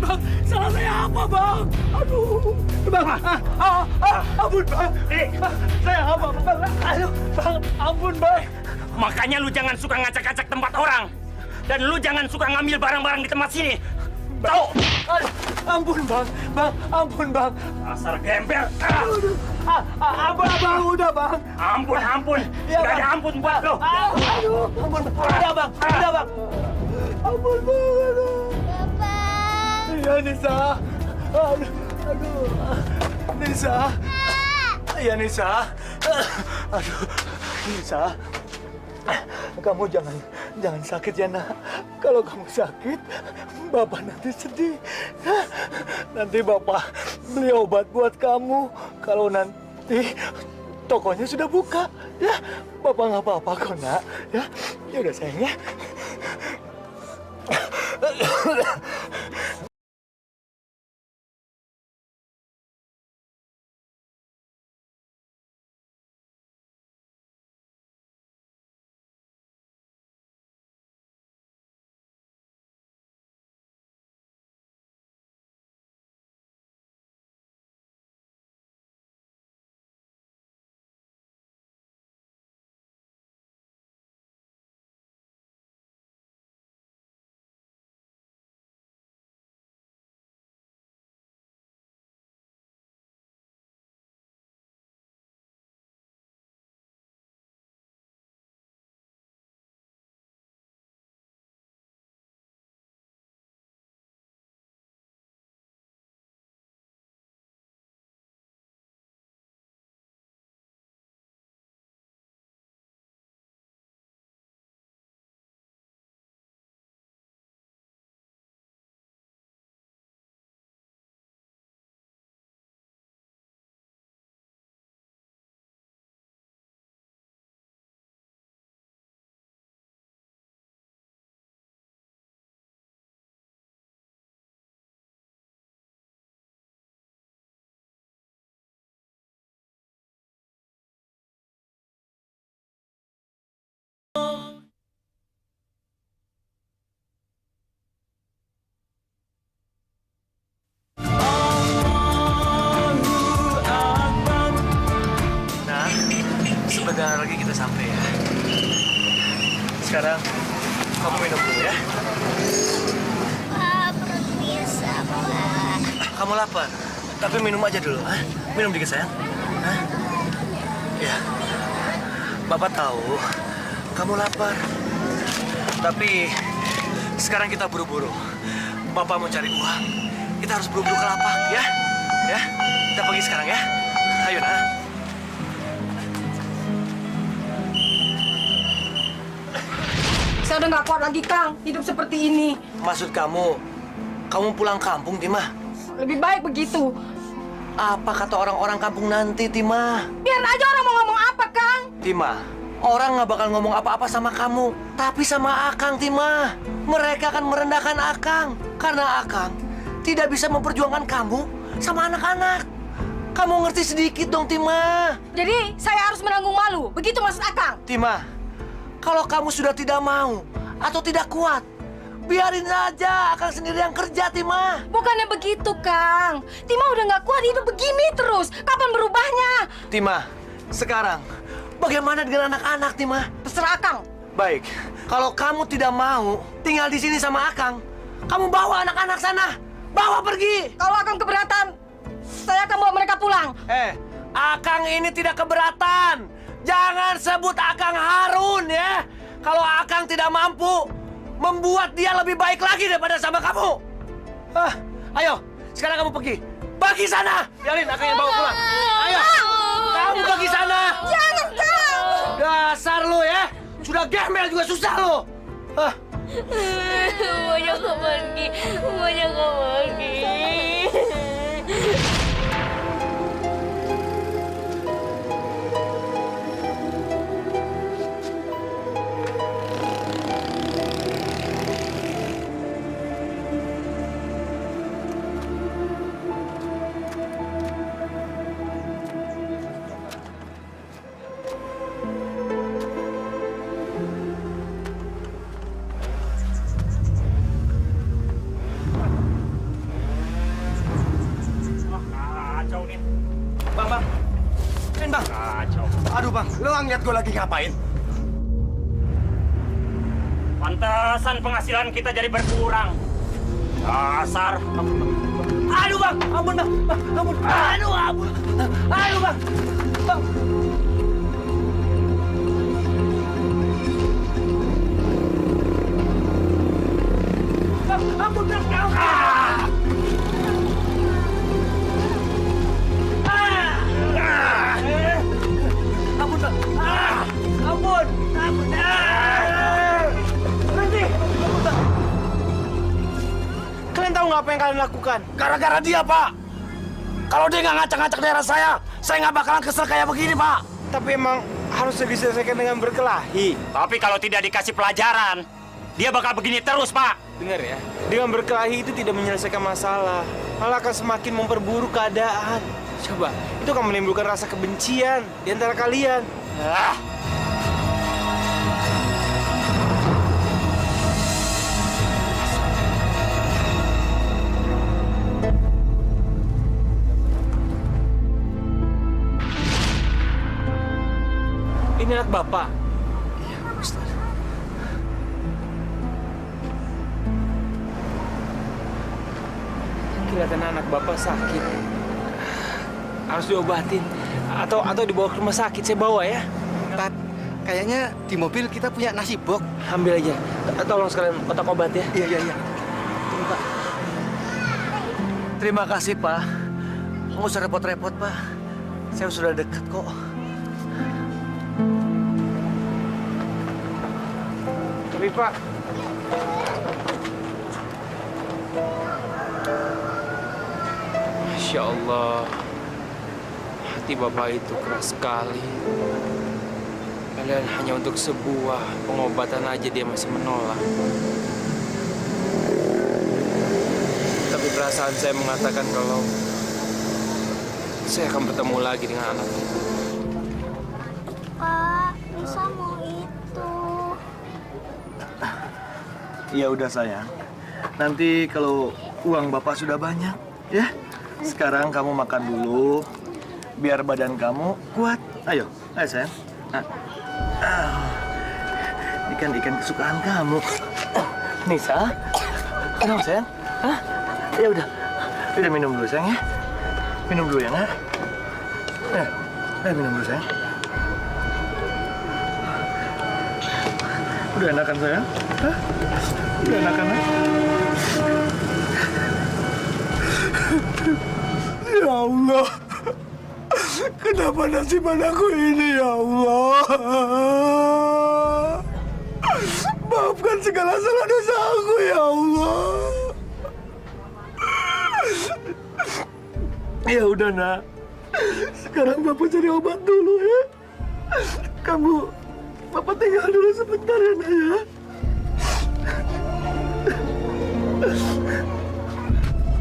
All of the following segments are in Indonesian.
Bang. Salah saya apa, Bang? Aduh. Bang, ampun, Bang. Saya apa, Bang? Aduh, Bang, ampun, Bang. Makanya lu jangan suka ngacak-ngacak tempat orang. Dan lu jangan suka ngambil barang-barang di tempat sini. Tahu? Ampun, Bang. Bang, ampun, Bang. Asal gembel. Abang, udah, Bang. Ampun. Ya, Gak Bang. ada ampun buat lu. Aduh, ampun. Udah, Bang. Udah, Bang. Ampun, Bang. Aduh. Bapak. Iya, Nisa. Aduh. Nisa. Iya, Nisa. Aduh, Nisa. Kamu jangan sakit ya, Nak. Kalau kamu sakit, Bapak nanti sedih. Nanti Bapak beli obat buat kamu. Kalau nanti tokonya sudah buka, ya. Bapak nggak apa-apa kok, Nak. Ya, udah sayang ya. Sebentar lagi kita sampai ya. Sekarang kamu minum dulu ya. Pak, perut bisa, Pak. Kamu lapar, tapi minum aja dulu. Minum dikit sayang. Ya, Bapak tahu kamu lapar. Tapi sekarang kita buru-buru. Bapak mau cari uang. Kita harus buru-buru ke lapak ya. Ya, kita pergi sekarang ya. Ayo, Nak. Saya udah nggak kuat lagi, Kang. Hidup seperti ini. Maksud kamu pulang kampung, Timah? Lebih baik begitu. Apa kata orang-orang kampung nanti, Timah? Biar aja orang mau ngomong apa, Kang. Timah, orang nggak bakal ngomong apa-apa sama kamu. Tapi sama Akang, Timah. Mereka akan merendahkan Akang. Karena Akang tidak bisa memperjuangkan kamu sama anak-anak. Kamu ngerti sedikit dong, Timah. Jadi saya harus menanggung malu. Begitu maksud Akang. Timah, kalau kamu sudah tidak mau atau tidak kuat, biarin aja Akang sendiri yang kerja, Timah. Bukannya begitu, Kang. Timah udah nggak kuat hidup begini terus. Kapan berubahnya? Timah, sekarang bagaimana dengan anak-anak, Timah? Terserah Akang. Baik, kalau kamu tidak mau tinggal di sini sama Akang, kamu bawa anak-anak sana. Bawa pergi. Kalau Akang keberatan, saya akan bawa mereka pulang. Akang ini tidak keberatan. Jangan sebut Akang Harun ya. Kalau Akang tidak mampu membuat dia lebih baik lagi daripada sama kamu. Ayo, sekarang kamu pergi. Pergi sana. Biarin Akang yang bawa pulang. Ayo, kamu pergi sana. Jangan, Kang. Dasar lo ya. Sudah gembel juga susah lo. Semuanya kau pergi. Semuanya kau pergi. Bang lihat gue lagi ngapain? Pantesan penghasilan kita jadi berkurang. Dasar. Aduh bang, ampun bang, ampun. Aduh, ampun. Aduh bang, bang. Bang, ampun bang. Ampun bang. Ampun, ampun. Berhenti. Ampun bang. Kalian tahu nggak apa yang kalian lakukan? Gara-gara dia, Pak. Kalau dia nggak ngacak-ngacak daerah saya nggak bakalan kesel kayak begini, Pak. Tapi emang harus diselesaikan dengan berkelahi. Tapi kalau tidak dikasih pelajaran, dia bakal begini terus, Pak. Dengar ya, dengan berkelahi itu tidak menyelesaikan masalah, malah akan semakin memperburuk keadaan. Coba, itu akan menimbulkan rasa kebencian di antara kalian. Ah. Ini anak Bapak. Iya, Ustaz. Kelihatan anak Bapak sakit. Harus diobatin. Atau dibawa ke rumah sakit, saya bawa ya. Tat, kayaknya di mobil kita punya nasi bok. Ambil aja. Tolong sekalian kotak obat ya. Iya. Ini, Pak. Terima kasih, Pak. Nggak usah repot-repot, Pak. Saya sudah dekat kok. Tapi Pak, Masya Allah, hati Bapak itu keras sekali. Padahal hanya untuk sebuah pengobatan aja dia masih menolak. Tapi perasaan saya mengatakan kalau saya akan bertemu lagi dengan anak itu. Pak, Nisa mau itu. Ya udah sayang. Nanti kalau uang Bapak sudah banyak, ya. Sekarang kamu makan dulu, biar badan kamu kuat. Ayo sayang. Ikan-ikan kesukaan kamu. Nisa, kenapa sayang? Hah? Ya udah minum dulu sayang ya. Minum dulu ya nak. Minum dulu sayang. Udah enakan sayang? Hah? Udah enakan ya? Ya Allah, kenapa nasib anakku ini ya Allah? Maafkan segala salah dosa aku ya Allah. Ya udah nak, sekarang Bapak cari obat dulu ya. Bapak tinggal dulu sebentar ya nak ya.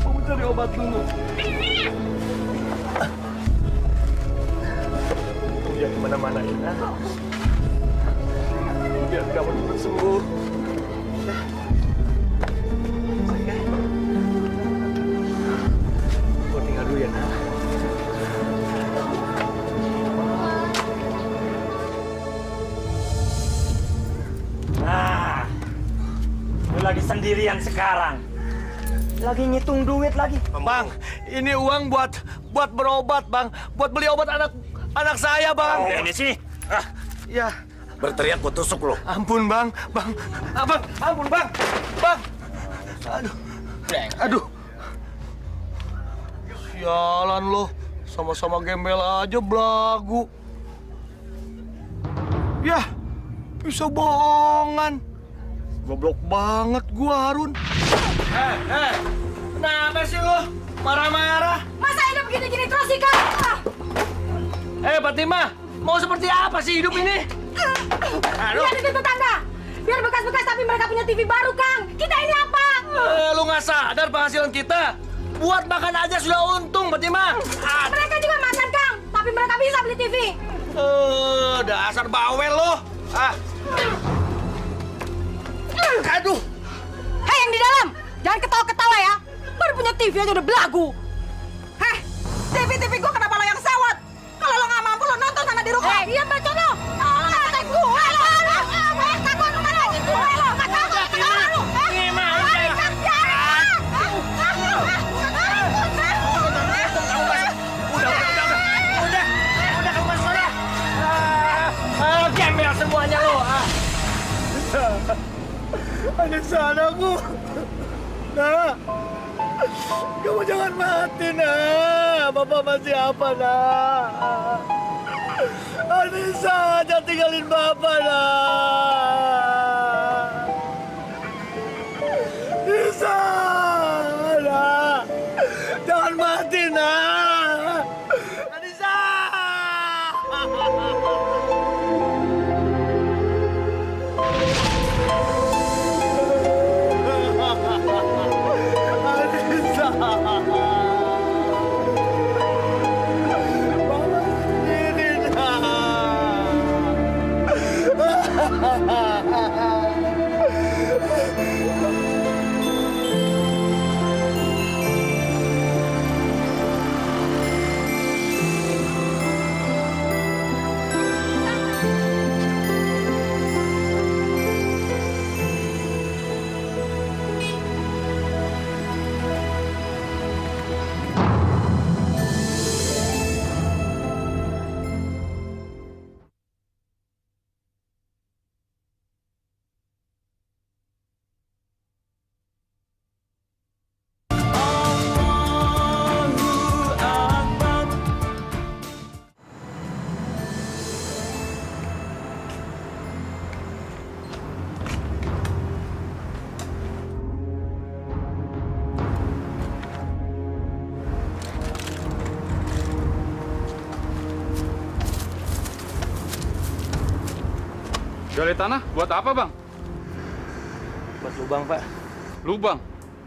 Kamu cari obat dulu. Jangan kemana-mana ya. Biar kamu cepat sembuh. Aku tinggal dulu ya. Nah, lu lagi sendirian sekarang. Lagi ngitung duit lagi. Bang, ini uang buat berobat, Bang. Buat beli obat anak saya, Bang. Oh, ini sih. Ah, Ya, Berteriak gue tusuk lo. ampun, Bang. Bang, ampun, Bang. Bang. Aduh. Sialan lo. Sama-sama gembel aja belagu. Yah, bisa bohongan. Goblok banget gua, Harun. Kenapa sih lo? Marah-marah? Masa hidup gini-gini terus sih, Kak? Fatimah, mau seperti apa sih hidup ini? Lihat itu tetangga. Biar bekas-bekas tapi mereka punya TV baru, Kang. Kita ini apa? Lu nggak sadar penghasilan kita? Buat makan aja sudah untung, Fatimah. Mereka juga makan, Kang. Tapi mereka bisa beli TV. Dasar bawel lo. Aduh. Hei, yang di dalam. Jangan ketawa-ketawa ya. Baru punya TV aja udah belagu. TV gua kenapa lo yang sewot? Kalau lo nggak mampu lo nonton sana di rumah. Iya, Mbak Cono. Anissa, anakku. Nak, kamu jangan mati, nak. Bapak masih apa, nak? Anissa, jangan tinggalin Bapak, nak. Anissa, nak. Jangan mati, nak. Anissa! Anissa! Mama sendiri, nak. Gali tanah buat apa, Bang? Buat lubang, Pak. Lubang?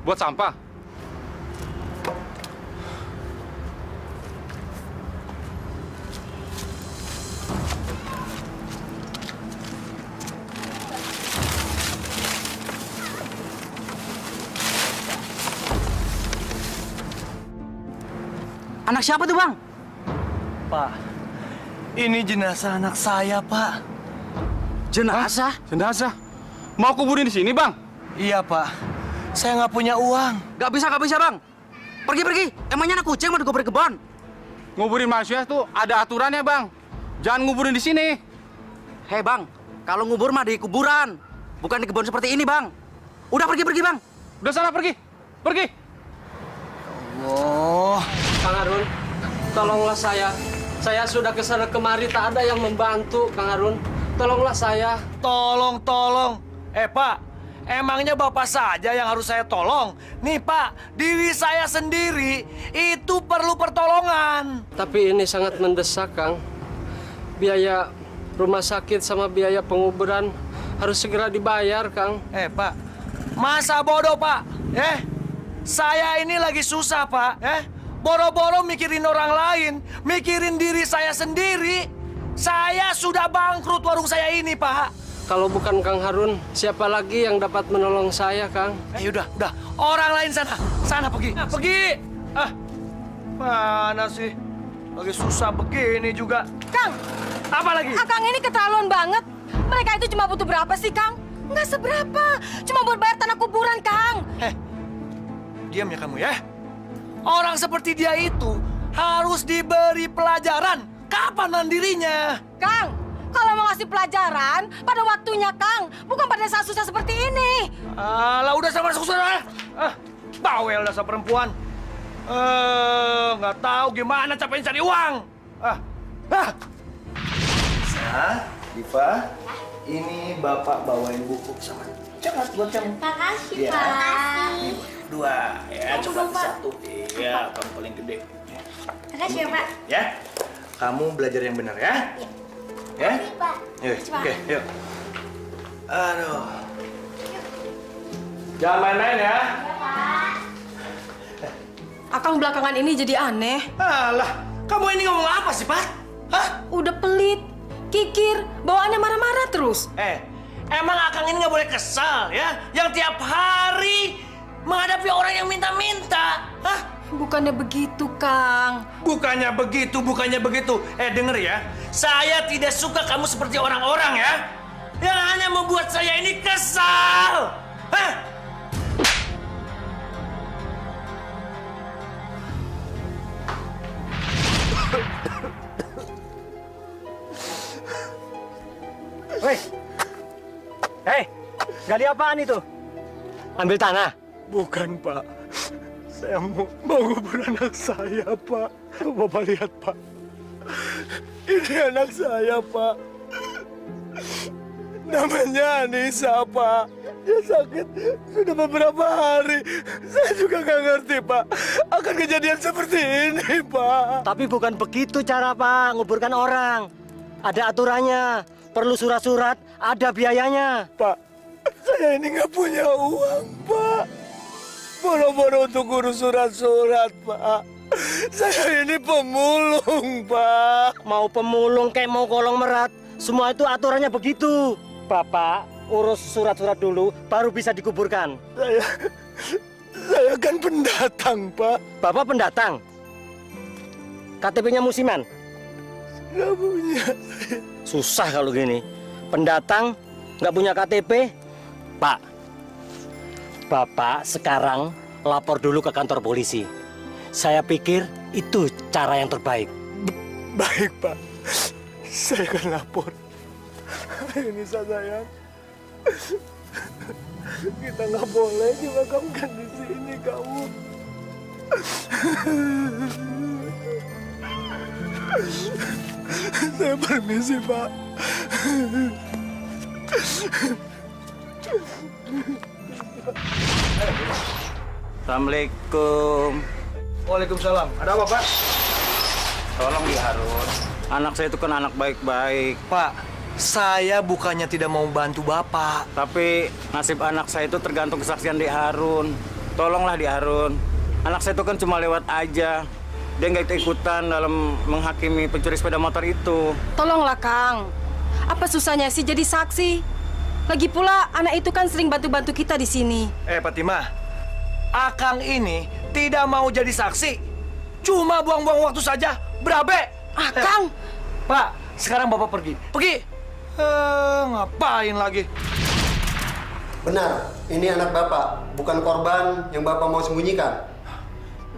Buat sampah? Anak siapa tuh, Bang? Pak, ini jenazah anak saya, Pak. Jenazah? Jenazah? Mau kuburin di sini, Bang? Iya, Pak. Saya nggak punya uang. Gak bisa, Bang. Pergi. Emangnya anak kucing mau digobrak kebon? Nguburin manusia tuh ada aturannya, Bang. Jangan nguburin di sini. Hei, Bang. Kalau ngubur mah di kuburan. Bukan di kebun seperti ini, Bang. Udah pergi, Bang. Udah sana pergi. Pergi. Oh, Kang Harun, tolonglah saya. Saya sudah kesana kemari, tak ada yang membantu, Kang Harun. Tolonglah saya. tolong. Pak, emangnya Bapak saja yang harus saya tolong? Nih, Pak, diri saya sendiri itu perlu pertolongan. Tapi ini sangat mendesak, Kang. Biaya rumah sakit sama biaya penguburan harus segera dibayar, Kang. Pak, masa bodoh, Pak? Saya ini lagi susah, Pak. Boro-boro mikirin orang lain, mikirin diri saya sendiri. Saya sudah bangkrut warung saya ini, Pak. Kalau bukan Kang Harun, siapa lagi yang dapat menolong saya, Kang? Udah. Orang lain sana. Sana pergi. Pergi. Mana sih? Lagi susah begini juga. Kang, Apa lagi? Akang ini keterlaluan banget. Mereka itu cuma butuh berapa sih, Kang? Nggak seberapa. Cuma buat bayar tanah kuburan, Kang. Diam ya kamu ya. Orang seperti dia itu harus diberi pelajaran. Kapan mandirinya? Kang, kalau mau ngasih pelajaran, pada waktunya, Kang. Bukan pada saat susah seperti ini. Alah, udah sama susah. Bawel dasar perempuan. Nggak tahu gimana capeknya cari uang. Diva, ini Bapak bawain buku sama coklat buat kamu. Makasih, Iya. Pak. Ini dua, ya, coklat satu. Iya, kamu paling gede. Makasih ya, Pak. Ya, kamu belajar yang benar ya. Ya? Pak. Yuk, oke, yuk. Aduh. Jangan main-main ya. Akang belakangan ini jadi aneh. Alah, kamu ini ngomong apa sih, Pak? Hah? Udah pelit, kikir, bawaannya marah-marah terus. Emang Akang ini nggak boleh kesal ya? Yang tiap hari menghadapi orang yang minta-minta. Hah? Bukannya begitu, Kang. Bukannya begitu. Denger ya. Saya tidak suka kamu seperti orang-orang ya. Yang hanya membuat saya ini kesal. Hah? Hei, gali apaan itu? Ambil tanah? Bukan, Pak. Saya mau ngubur anak saya, Pak. Bapak lihat, Pak. Ini anak saya, Pak. Namanya Anissa, Pak. Dia sakit sudah beberapa hari. Saya juga nggak ngerti, Pak. Akan kejadian seperti ini, Pak. Tapi bukan begitu cara Pak nguburkan orang. Ada aturannya. Perlu surat-surat, ada biayanya. Pak, saya ini nggak punya uang, Pak. Boro-boro untuk urus surat-surat, Pak. Saya ini pemulung, Pak. Mau pemulung kayak mau kolong merat, semua itu aturannya begitu. Bapak urus surat-surat dulu, baru bisa dikuburkan. Saya kan pendatang, Pak. Bapak pendatang? KTP-nya musiman? Nggak punya. Susah kalau gini. Pendatang, nggak punya KTP. Pak, Bapak sekarang lapor dulu ke kantor polisi. Saya pikir itu cara yang terbaik. Baik, Pak. Saya akan lapor. Ini sayang. Kita nggak boleh dimakamkan di sini, kamu. Saya permisi, Pak. Assalamualaikum. Waalaikumsalam. Ada apa, Pak? Tolong Di Harun. Anak saya itu kan anak baik-baik. Pak, saya bukannya tidak mau bantu Bapak. Tapi nasib anak saya itu tergantung kesaksian Di Harun. Tolonglah Di Harun. Anak saya itu kan cuma lewat aja. Dia nggak ikut-ikutan dalam menghakimi pencuri sepeda motor itu. Tolonglah, Kang. Apa susahnya sih jadi saksi? Lagi pula anak itu kan sering bantu-bantu kita di sini. Fatimah, Akang ini tidak mau jadi saksi. Cuma buang-buang waktu saja. Berabe. Akang! Pak, sekarang Bapak pergi. Pergi. Ngapain lagi? Benar, ini anak Bapak, bukan korban yang Bapak mau sembunyikan.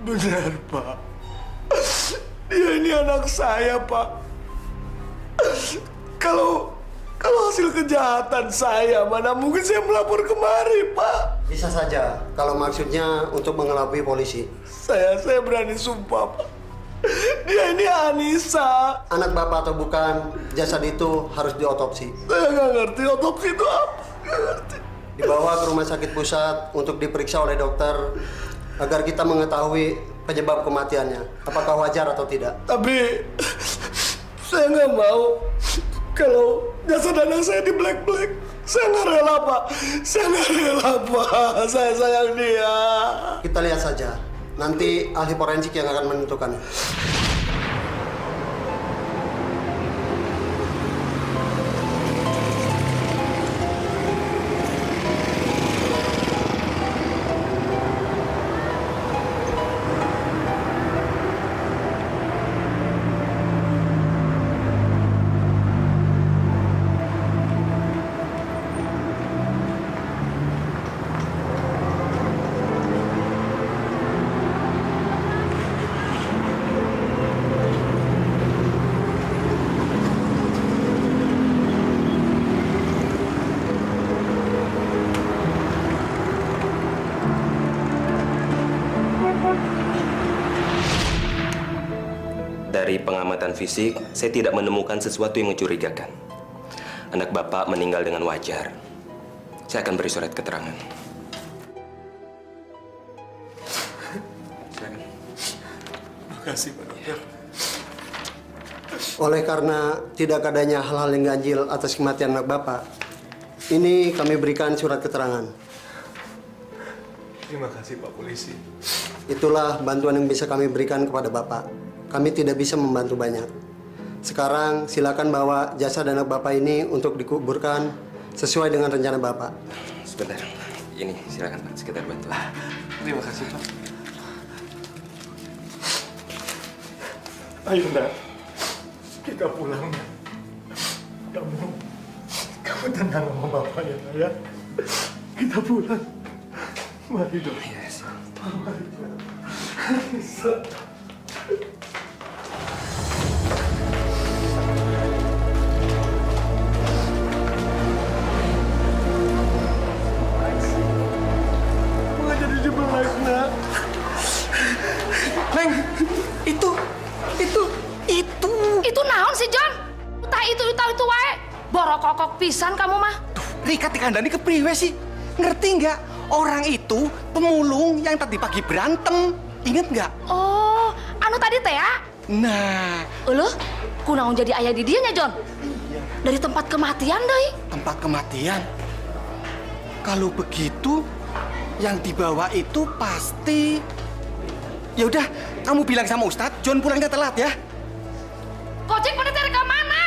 Benar, Pak. Dia ini anak saya, Pak. Kalau hasil kejahatan saya, mana mungkin saya melapor kemari, Pak. Bisa saja, kalau maksudnya untuk mengelabui polisi. Saya berani sumpah, Pak. Dia ini Anissa. Anak Bapak atau bukan, jasad itu harus diotopsi. Saya nggak ngerti otopsi itu apa. Nggak ngerti. Dibawa ke rumah sakit pusat untuk diperiksa oleh dokter agar kita mengetahui penyebab kematiannya. Apakah wajar atau tidak? Tapi saya nggak mau kalau jasad anak saya di black. Saya nggak rela, Pak. Saya nggak rela, Pak. Saya sayang dia. Kita lihat saja. Nanti ahli forensik yang akan menentukan. Dari pengamatan fisik, saya tidak menemukan sesuatu yang mencurigakan. Anak Bapak meninggal dengan wajar. Saya akan beri surat keterangan. Silakan. Makasih, Pak Dokter. Oleh karena tidak adanya hal-hal yang ganjil atas kematian anak Bapak, ini kami berikan surat keterangan. Terima kasih, Pak Polisi. Itulah bantuan yang bisa kami berikan kepada Bapak. Kami tidak bisa membantu banyak. Sekarang silakan bawa jasad anak Bapak ini untuk dikuburkan sesuai dengan rencana Bapak. Sebentar. Ini, silakan Pak, sekedar bantuan. Terima kasih, Pak. Ayo, Nak. Kita pulang. Kamu tenang sama Bapak ya, Nak, ya. Kita pulang. Mari, Dok. Yes. Mari, Dok. pisan kamu mah. Rika dikandani kepriwe sih? Ngerti nggak? Orang itu pemulung yang tadi pagi berantem. Ingat nggak? Oh, anu tadi teh ya? Nah, Uluh, kunaon jadi ayah di dieu nya, Jon? Dari tempat kematian deui. tempat kematian. Kalau begitu, yang dibawa itu pasti... Ya udah, kamu bilang sama Ustadz, John pulangnya telat ya. Kocek pada cari ke mana?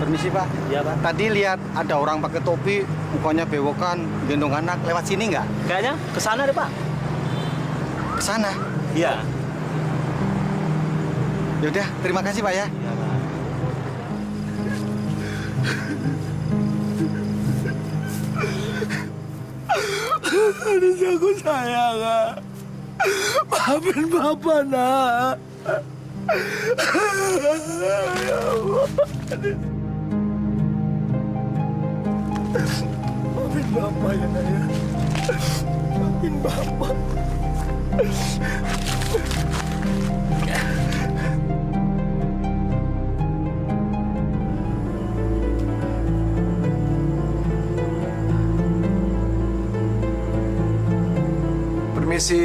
Permisi Pak. Iya Pak. Tadi lihat ada orang pakai topi, mukanya bewokan, gendong anak, lewat sini nggak? Kayaknya ke sana deh, Pak. Ke sana? Iya. Ya udah, terima kasih Pak ya. Iya, Pak. Anis aku sayang, Nak. Maafin Bapak, Nak. Ya Allah, Anis. Maafin Bapak ya, Nak, ya. Maafin Bapak. Permisi.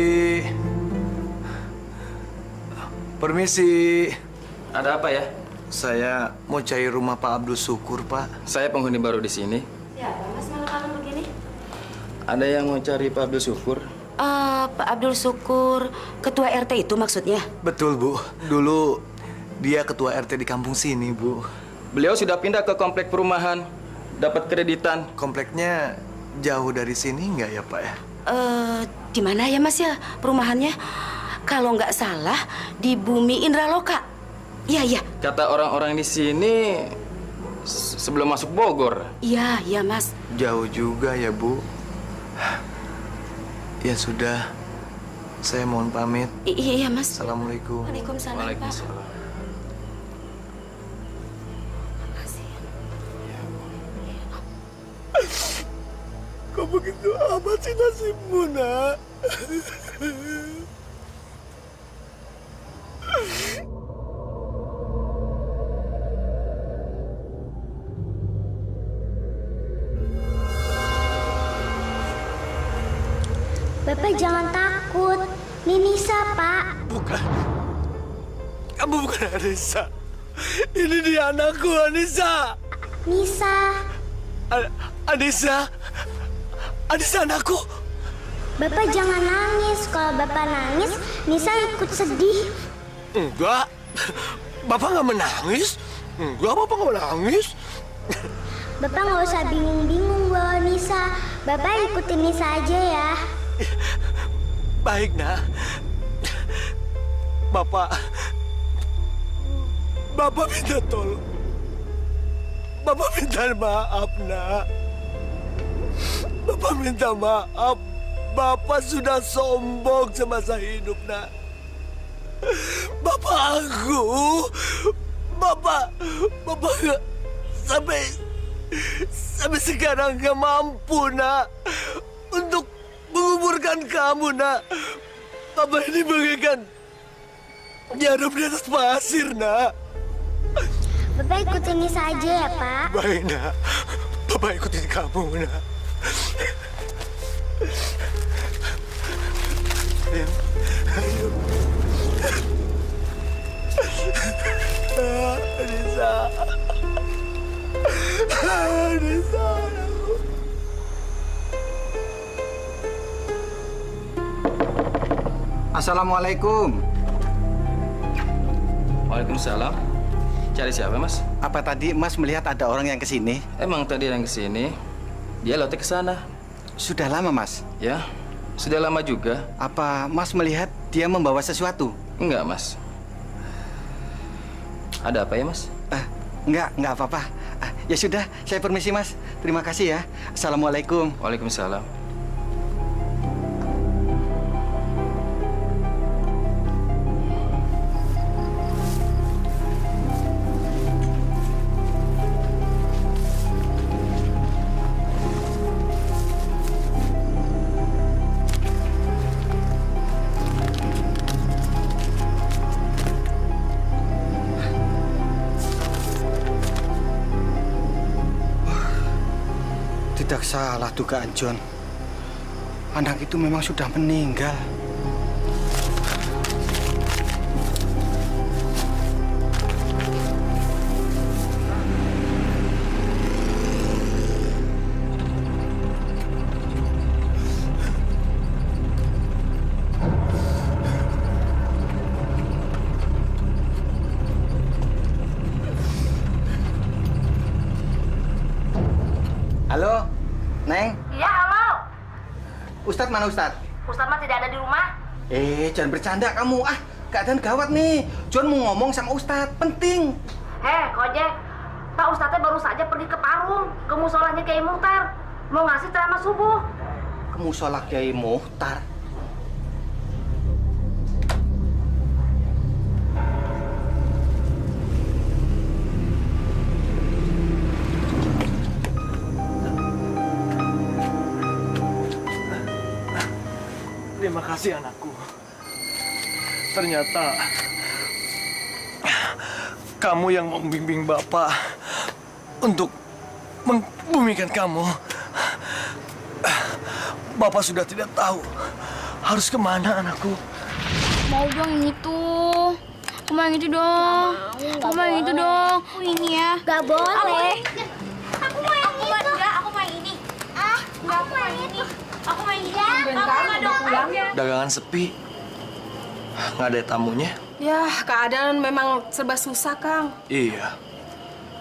Permisi. Ada apa ya? Saya mau cari rumah Pak Abdul Syukur, Pak. Saya penghuni baru di sini. Siapa Mas malam-malam begini? Ada yang mau cari Pak Abdul Syukur? Pak Abdul Syukur, ketua RT itu maksudnya? Betul, Bu. Dulu dia ketua RT di kampung sini, Bu. Beliau sudah pindah ke komplek perumahan, dapat kreditan. Kompleknya jauh dari sini nggak ya, Pak ya? Di mana ya Mas ya perumahannya? Kalau nggak salah di Bumi Indraloka. Iya, iya. Kata orang-orang di sini sebelum masuk Bogor. Iya, iya Mas. Jauh juga ya, Bu. Ya sudah, saya mohon pamit. Iya Mas. Assalamualaikum. Waalaikumsalam. Waalaikumsalam. Kok begitu amat sih nasibmu, Nak? Bapak jangan takut. Ini Nisa, Pak. Bukan. Kamu bukan Anissa. Ini dia anakku, Anissa. Nisa. Anissa. Anissa anakku. Bapak jangan nangis. Kalau Bapak nangis, Nisa ikut sedih. Enggak. Bapak nggak menangis. Enggak, Bapak nggak menangis. Bapak nggak usah bingung-bingung bawa Nisa. Bapak ikutin Nisa aja ya. Baik, Nak. Bapak minta tolong. Bapak minta maaf, Nak. Bapak minta maaf. Bapak sudah sombong semasa hidup, Nak. Bapak nggak sampai sekarang nggak mampu, Nak, untuk menguburkan kamu, Nak. Bapak ini bagaikan jarum di atas pasir, Nak. Bapak ikutin Nisa aja ya, Pak. Baik, Nak. Bapak ikutin kamu, Nak. Ayo. Ayo. Anissa. Anissa, anakku. Assalamualaikum. Waalaikumsalam. Cari siapa, Mas? Apa tadi Mas melihat ada orang yang kesini? Emang tadi yang kesini. Dia lewat ke sana. Sudah lama, Mas? Ya, sudah lama juga. Apa Mas melihat dia membawa sesuatu? Enggak, Mas. Ada apa ya, Mas? Enggak apa-apa. Ya sudah, saya permisi, Mas. Terima kasih ya. Assalamualaikum. Waalaikumsalam. Tidak salah dugaan John. Anak itu memang sudah meninggal. Halo, Neng. Iya, halo. Ustadz mana Ustadz? Ustadz mah tidak ada di rumah. Jangan bercanda kamu. Keadaan gawat nih. John mau ngomong sama Ustadz, penting. Kojek. Pak Ustadznya baru saja pergi ke Parung, ke musolahnya Kiai Muhtar. Mau ngasih ceramah subuh. Ke musola Kiai Muhtar? Terima kasih anakku. Ternyata kamu yang membimbing Bapak untuk membumikan kamu. Bapak sudah tidak tahu harus kemana anakku. Mau dong yang itu. Aku mau yang itu dong. Aku mau yang itu dong. Ini ya. Gak boleh. Aku mau yang itu. Enggak, aku mau yang ini. Enggak, aku mau yang ini. Aku mau yang ini. Dagangan sepi. Nggak ada tamunya. Ya, keadaan memang serba susah, Kang. Iya.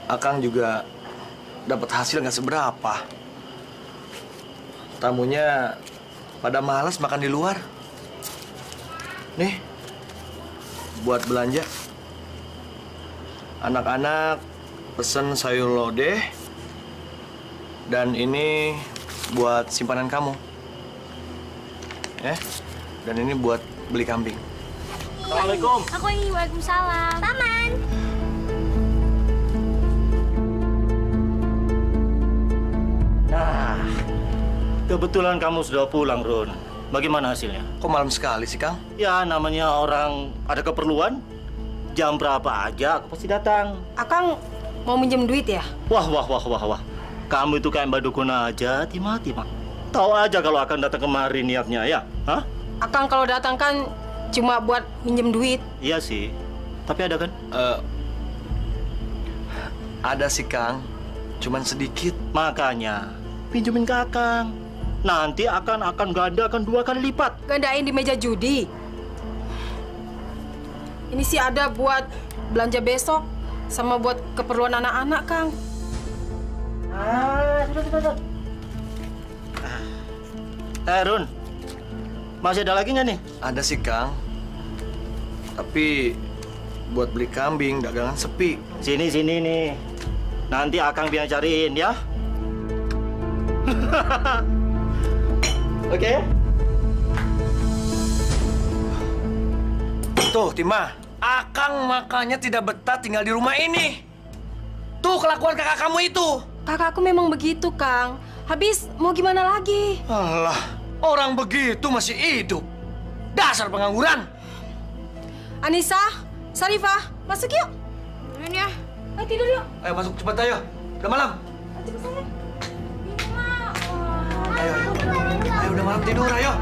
Akang juga dapat hasil nggak seberapa. Tamunya pada malas makan di luar. Nih, buat belanja. Anak-anak pesen sayur lodeh. Dan ini buat simpanan kamu. Dan ini buat beli kambing. Assalamualaikum. Aku ingin waalaikumsalam. Paman. Nah, kebetulan kamu sudah pulang, Run. Bagaimana hasilnya? Kok malam sekali sih, Kang? Ya, namanya orang ada keperluan. Jam berapa aja aku pasti datang. Akang mau minjem duit ya? Wah. Kamu itu kayak Mbak Dukun aja, Tima. Tahu aja kalau akan datang kemari niatnya, ya? Hah? Akang kalau datang kan cuma buat minjem duit. Iya sih. Tapi ada kan? Ada sih, Kang. Cuman sedikit. Makanya, pinjemin ke Akang. Nanti akan gandakan 2 kali lipat. Gandain di meja judi. Ini sih ada buat belanja besok. Sama buat keperluan anak-anak, Kang. Sudah. Run, masih ada lagi nggak nih? Ada sih, Kang. Tapi buat beli kambing dagangan sepi. Sini nih. Nanti Akang biar cariin ya. Oke? Tuh, Tima. Akang makanya tidak betah tinggal di rumah ini. Tuh kelakuan kakak kamu itu. Kakakku memang begitu, Kang. Habis mau gimana lagi? Alah, orang begitu masih hidup. Dasar pengangguran. Anissa, Sarifah, masuk yuk. Turun ya. Ayo tidur yuk. Ayo masuk cepat ayo. Udah malam. Ayo, udah malam tidur ayo.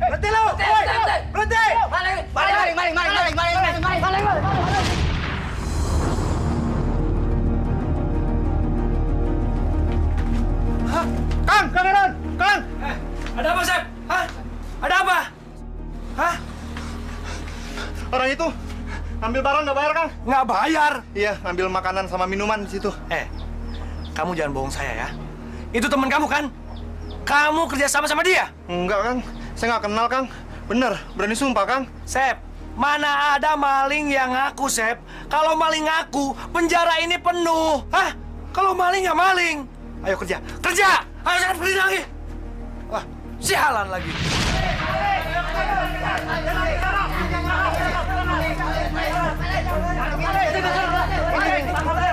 Berhenti lu! Berhenti! Maling! Kang Aaron! Kang! Ada apa, Sep? Hah? Ada apa? Hah? Orang itu ambil barang nggak bayar, Kang? Nggak bayar? Iya, ambil makanan sama minuman di situ. Kamu jangan bohong saya ya. Itu teman kamu kan? Kamu kerja sama dia? Enggak, Kang. Saya nggak kenal, Kang. Bener, berani sumpah, Kang. Sep, mana ada maling yang ngaku, Sep. Kalau maling ngaku, penjara ini penuh. Hah? Kalau maling ya maling. Ayo kerja. Kerja! Ayo jangan pergi lagi. Wah, sialan lagi.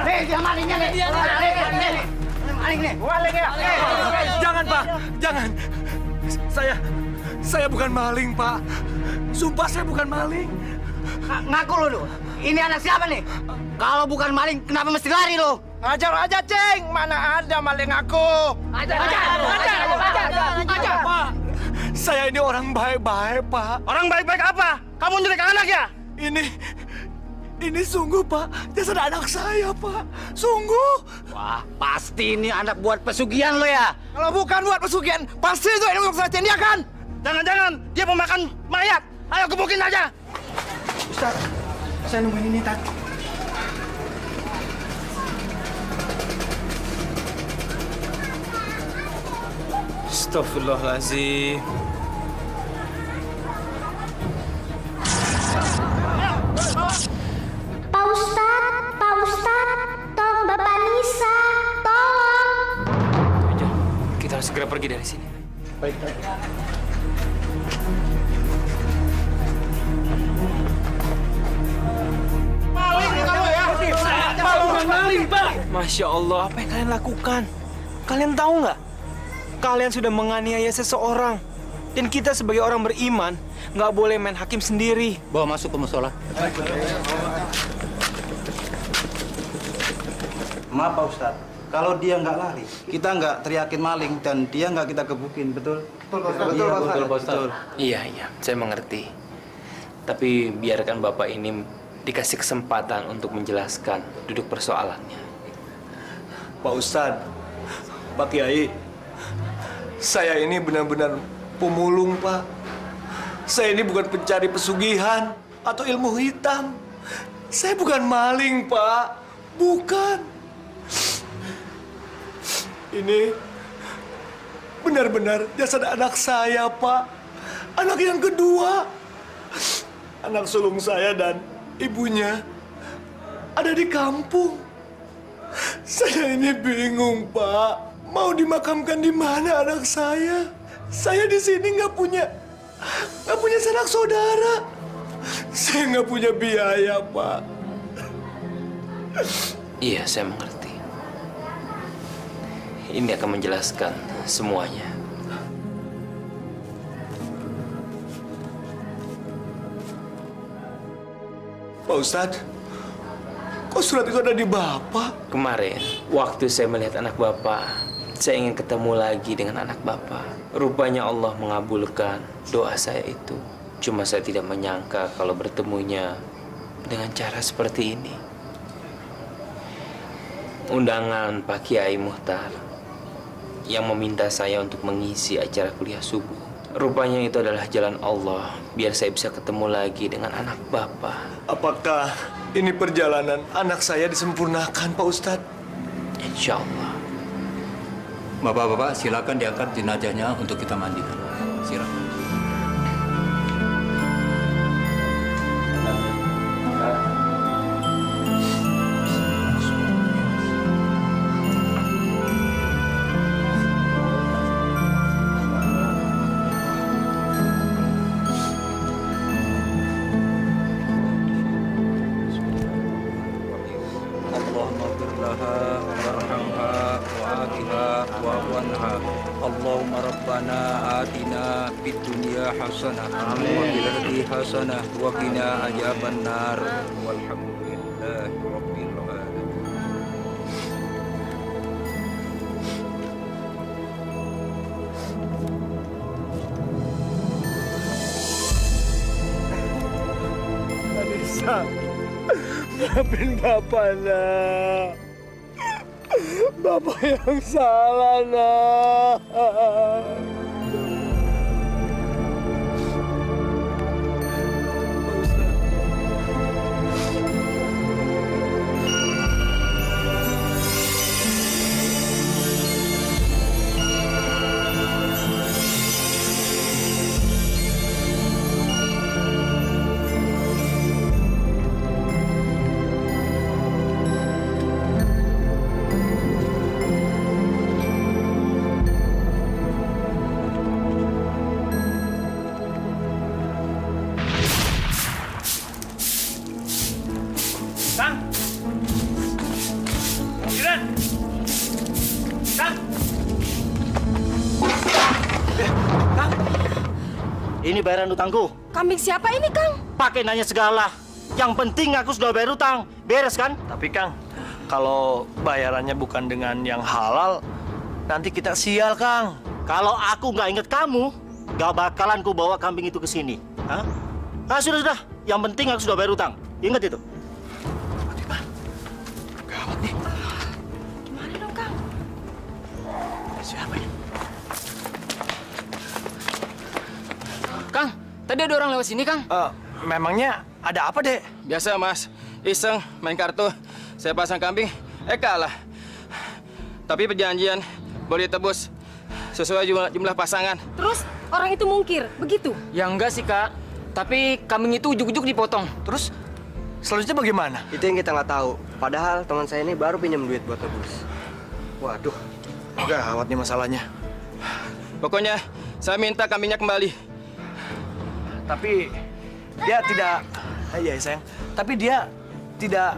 Nih, dia malingnya nih. Maling nih. Jangan, Pak. Jangan. Saya bukan maling, Pak. Sumpah saya bukan maling. Ngaku lu. Ini anak siapa nih? Kalau bukan maling, kenapa mesti lari lu? Ajar aja, Ceng. Mana ada maling aku. Ajar. Pak, saya ini orang baik-baik, Pak. Orang baik-baik apa? Kamu nyulik anak ya? Ini sungguh, Pak. Jasad anak saya, Pak. Sungguh. Wah, pasti ini anak buat pesugihan lo ya? Kalau bukan buat pesugihan, pasti itu ini untuk sajian dia kan? Jangan-jangan dia pemakan mayat. Ayo gebukin aja. Ustaz, saya nungguin ini, Tat. Astagfirullahaladzim. Pak Ustadz, tolong Bapak Nisa, tolong. Kita harus segera pergi dari sini. Baik. Maling, Pak. Masya Allah, apa yang kalian lakukan? Kalian tahu nggak? Kalian sudah menganiaya seseorang. Dan kita sebagai orang beriman, nggak boleh main hakim sendiri. Bawa masuk ke musola. Maaf Pak Ustadz, kalau dia nggak lari, kita nggak teriakin maling dan dia nggak kita gebukin, betul? Betul, Pak Ustadz. Iya, saya mengerti. Tapi biarkan Bapak ini dikasih kesempatan untuk menjelaskan duduk persoalannya. Pak Ustadz, Pak Kiai, saya ini benar-benar pemulung, Pak. Saya ini bukan pencari pesugihan atau ilmu hitam. Saya bukan maling, Pak. Bukan. Ini benar-benar jasad anak saya, Pak. Anak yang kedua. Anak sulung saya dan ibunya ada di kampung. Saya ini bingung, Pak. Mau dimakamkan di mana anak saya? Saya di sini nggak punya sanak saudara. Saya nggak punya biaya, Pak. Iya, saya mengerti. Ini akan menjelaskan semuanya. Pak Ustadz, kok surat itu ada di Bapak? Kemarin, waktu saya melihat anak Bapak, saya ingin ketemu lagi dengan anak Bapak. Rupanya Allah mengabulkan doa saya itu. Cuma saya tidak menyangka kalau bertemunya dengan cara seperti ini. Undangan Pak Kiai Muhtar yang meminta saya untuk mengisi acara kuliah subuh. Rupanya itu adalah jalan Allah biar saya bisa ketemu lagi dengan anak Bapak. Apakah ini perjalanan anak saya disempurnakan, Pak Ustadz? Insya Allah. Bapak-bapak, silakan diangkat jenazahnya untuk kita mandikan. Silakan. wa fil ardi hasanah wa qina adzabannar. Walhamdulillahi rabbil alamin. Anissa, maafin Bapak, nak. Bapak yang salah, nak. Kang! Jiran! Kang! Kang, ini bayaran utangku. Kambing siapa ini, Kang? Pakai nanya segala. Yang penting aku sudah bayar utang. Beres kan? Tapi Kang, kalau bayarannya bukan dengan yang halal, nanti kita sial, Kang. Kalau aku nggak inget kamu, nggak bakalan ku bawa kambing itu ke sini. Hah? Ah, sudah. Yang penting aku sudah bayar utang. Ingat itu. Gimana dong, Kang? Siapa ini? Kang, tadi ada orang lewat sini, Kang. Memangnya ada apa, Dek? Biasa, Mas. Iseng main kartu. Saya pasang kambing, kalah. Tapi perjanjian boleh tebus sesuai jumlah pasangan. Terus orang itu mungkir, begitu? Ya enggak sih, Kak. Tapi kambing itu ujuk-ujuk dipotong. Terus selanjutnya bagaimana? Itu yang kita nggak tahu. Padahal teman saya ini baru pinjam duit buat tebus. Waduh, gawat nih masalahnya. Pokoknya saya minta kambingnya kembali. Tapi dia tidak, iya sayang. Tapi dia tidak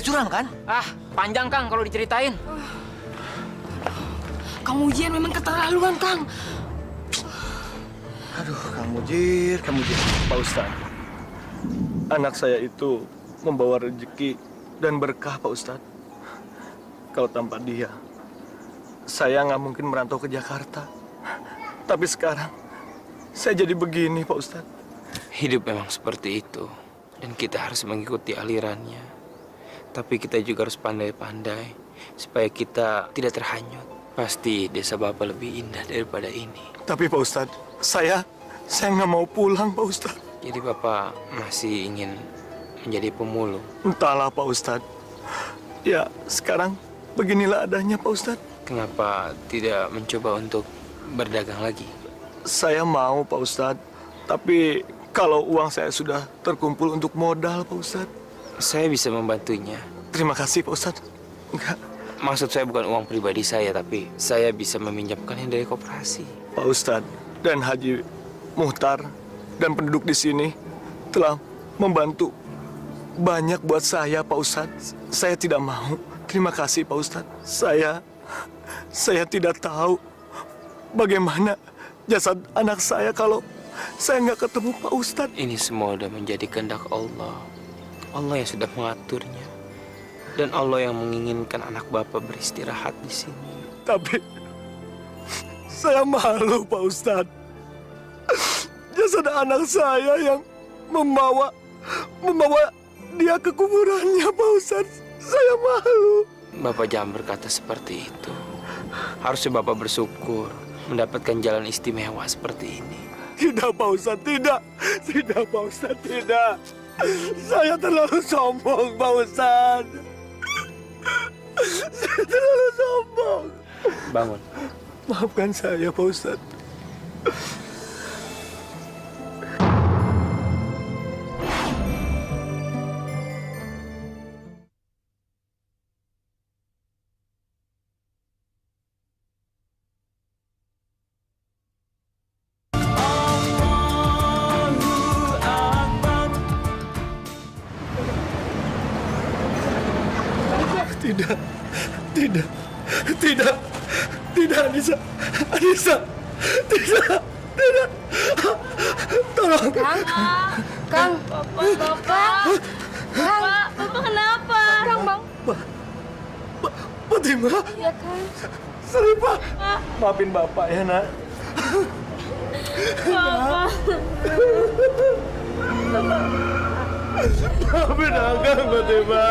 curang kan? Ah, panjang Kang kalau diceritain. Kang Mujir memang keterlaluan, Kang. Aduh, Kang Mujir. Pak Ustadz, anak saya itu membawa rezeki dan berkah, Pak Ustadz. Kalau tanpa dia, saya nggak mungkin merantau ke Jakarta. Tapi sekarang, saya jadi begini, Pak Ustadz. Hidup memang seperti itu. Dan kita harus mengikuti alirannya. Tapi kita juga harus pandai-pandai supaya kita tidak terhanyut. Pasti desa Bapak lebih indah daripada ini. Tapi Pak Ustadz, saya nggak mau pulang, Pak Ustadz. Jadi Bapak masih ingin menjadi pemulung? Entahlah, Pak Ustadz. Ya, sekarang beginilah adanya, Pak Ustadz. Kenapa tidak mencoba untuk berdagang lagi? Saya mau, Pak Ustadz. Tapi kalau uang saya sudah terkumpul untuk modal, Pak Ustadz. Saya bisa membantunya. Terima kasih, Pak Ustadz. Enggak. Maksud saya bukan uang pribadi saya, tapi saya bisa meminjamkannya dari koperasi. Pak Ustadz dan Haji Muhtar dan penduduk di sini telah membantu banyak buat saya, Pak Ustadz. Saya tidak mau. Terima kasih, Pak Ustadz. Saya tidak tahu bagaimana jasad anak saya kalau saya nggak ketemu Pak Ustadz. Ini semua sudah menjadi kehendak Allah. Allah yang sudah mengaturnya. Dan Allah yang menginginkan anak Bapak beristirahat di sini. Tapi saya malu, Pak Ustadz. Jasad anak saya yang membawa dia ke kuburannya, Pak Ustadz. Saya malu. Bapak jangan berkata seperti itu. Harusnya Bapak bersyukur mendapatkan jalan istimewa seperti ini. Tidak, Pak Ustadz, tidak. Tidak, Pak Ustadz, tidak. Saya terlalu sombong, Pak Ustadz. Saya terlalu sombong. Bangun. Maafkan saya, Pak Ustadz. Tidak, Anissa, tidak. Tolong. Kang. Bapak. Bapak kenapa? Kang, Bang. Fatima. Iya, Kang. Saripah. Maafin Bapak ya, Nak. Bapak. Maafin Akang, Fatima.